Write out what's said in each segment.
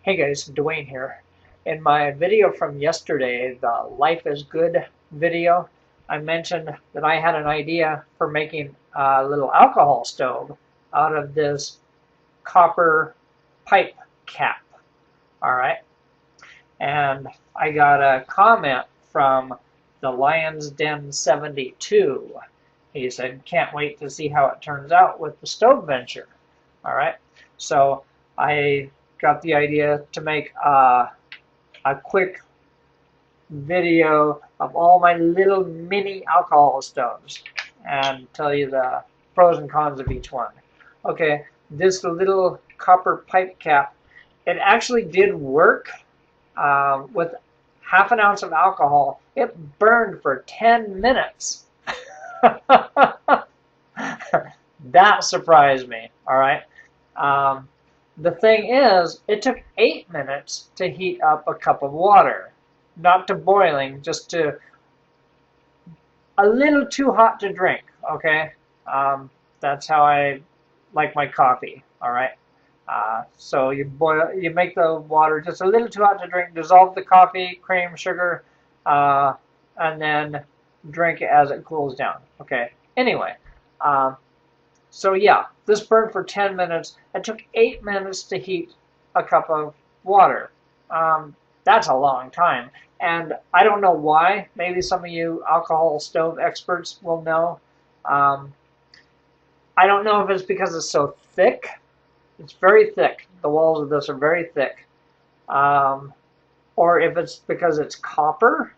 Hey guys, Dwayne here. In my video from yesterday, the Life is Good video, I mentioned that I had an idea for making a little alcohol stove out of this copper pipe cap. All right. And I got a comment from the Lion's Den 72. He said, can't wait to see how it turns out with the stove venture. All right. So I got the idea to make a quick video of all my little mini alcohol stoves and tell you the pros and cons of each one. Okay, this little copper pipe cap, it actually did work with half an ounce of alcohol. It burned for 10 minutes. That surprised me, all right? The thing is, it took 8 minutes to heat up a cup of water. Not to boiling, just to a little too hot to drink, okay? That's how I like my coffee, all right? So you make the water just a little too hot to drink, dissolve the coffee, cream, sugar, and then drink it as it cools down, okay? Anyway, so yeah, this burned for 10 minutes. It took 8 minutes to heat a cup of water. That's a long time. And I don't know why. Maybe some of you alcohol stove experts will know. I don't know if it's because it's so thick. It's very thick. The walls of this are very thick. Or if it's because it's copper.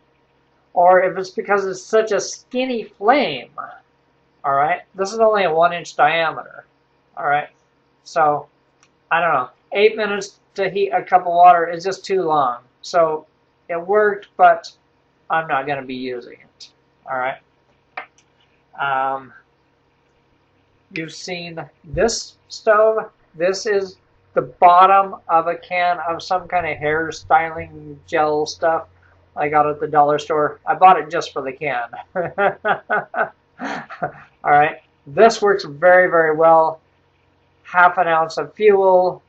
Or if it's because it's such a skinny flame. All right, this is only a 1-inch diameter. All right, so I don't know. 8 minutes to heat a cup of water is just too long. So it worked, but I'm not going to be using it. All right. You've seen this stove. This is the bottom of a can of some kind of hair styling gel stuff I got at the dollar store. I bought it just for the can. All right, this works very, very well. Half an ounce of fuel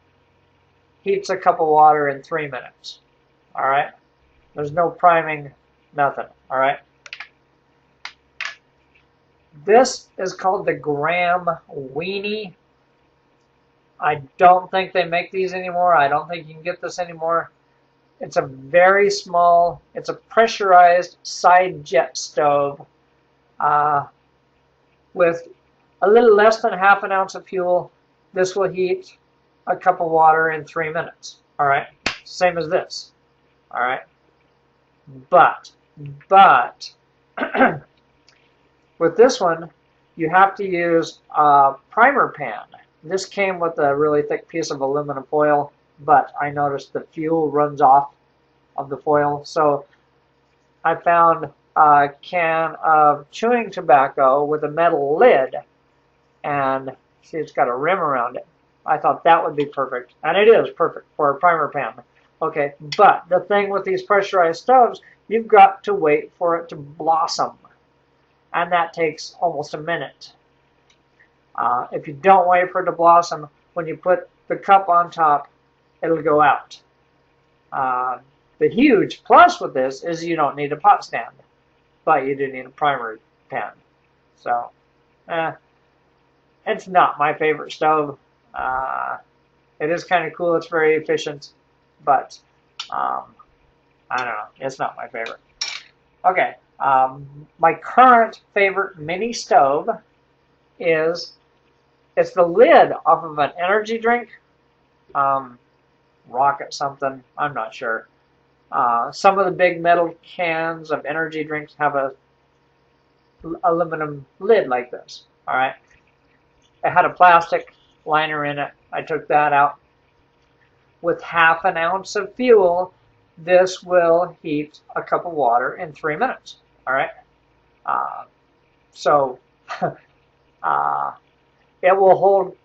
heats a cup of water in 3 minutes. All right, there's no priming, nothing. All right, this is called the Graham Weenie. I don't think they make these anymore. I don't think you can get this anymore. It's a very small, it's a pressurized side jet stove. With a little less than half an ounce of fuel, this will heat a cup of water in 3 minutes. All right, same as this. All right, but with this one, you have to use a primer pan. This came with a really thick piece of aluminum foil, but I noticed the fuel runs off of the foil, so I found a can of chewing tobacco with a metal lid, and see, it's got a rim around it. I thought that would be perfect, and it is perfect for a primer pan. Okay, but the thing with these pressurized stoves, you've got to wait for it to blossom, and that takes almost a minute. If you don't wait for it to blossom, when you put the cup on top, it'll go out. The huge plus with this is you don't need a pot stand, but you do need a primer pan. So, it's not my favorite stove. It is kind of cool. It's very efficient, but I don't know. It's not my favorite. Okay, my current favorite mini stove is it's the lid off of an energy drink. Rocket something. I'm not sure. Some of the big metal cans of energy drinks have a aluminum lid like this. All right. It had a plastic liner in it. I took that out. With half an ounce of fuel, this will heat a cup of water in 3 minutes. All right. So it will hold.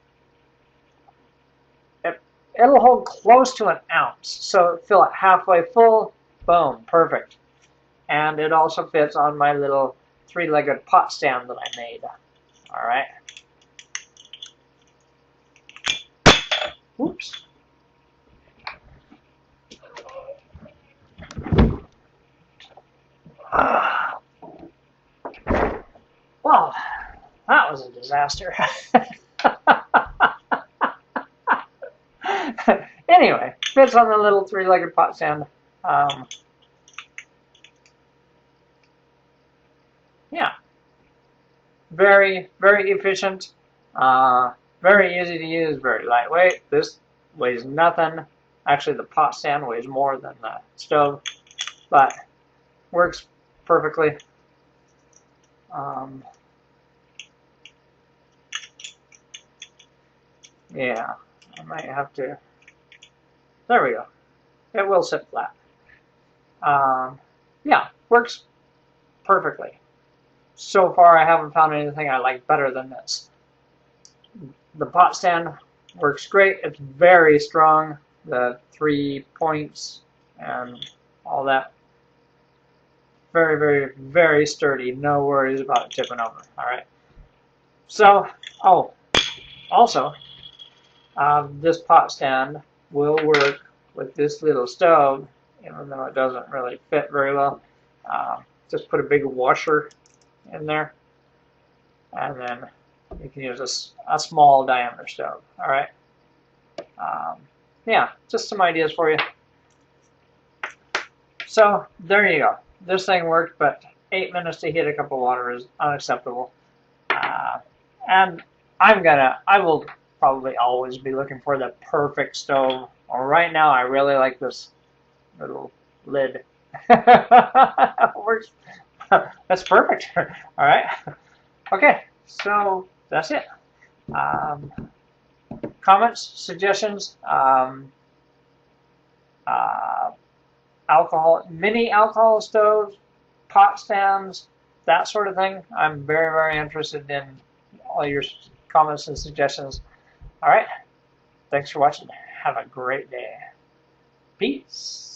It'll hold close to an ounce. So fill it halfway full. Boom. Perfect. And it also fits on my little 3-legged pot stand that I made. All right. Oops. disaster. Anyway, fits on the little three-legged pot stand. Yeah, very, very efficient, very easy to use, very lightweight. This weighs nothing. Actually, the pot stand weighs more than the stove, but works perfectly. Yeah, I might have to. There we go. It will sit flat. Yeah, works perfectly. So far, I haven't found anything I like better than this. The pot stand works great. It's very strong. The 3 points and all that. Very, very, very sturdy. No worries about tipping over. All right. So, also, this pot stand will work with this little stove, even though it doesn't really fit very well. Just put a big washer in there, and then you can use a small diameter stove. All right. Yeah, just some ideas for you. So there you go. This thing worked, but 8 minutes to heat a cup of water is unacceptable. And I will probably always be looking for the perfect stove. Well, right now, I really like this little lid. Works. That's perfect. All right. Okay, so that's it. Comments, suggestions, mini alcohol stoves, pot stands, that sort of thing. I'm very, very interested in all your comments and suggestions. All right. Thanks for watching. Have a great day. Peace.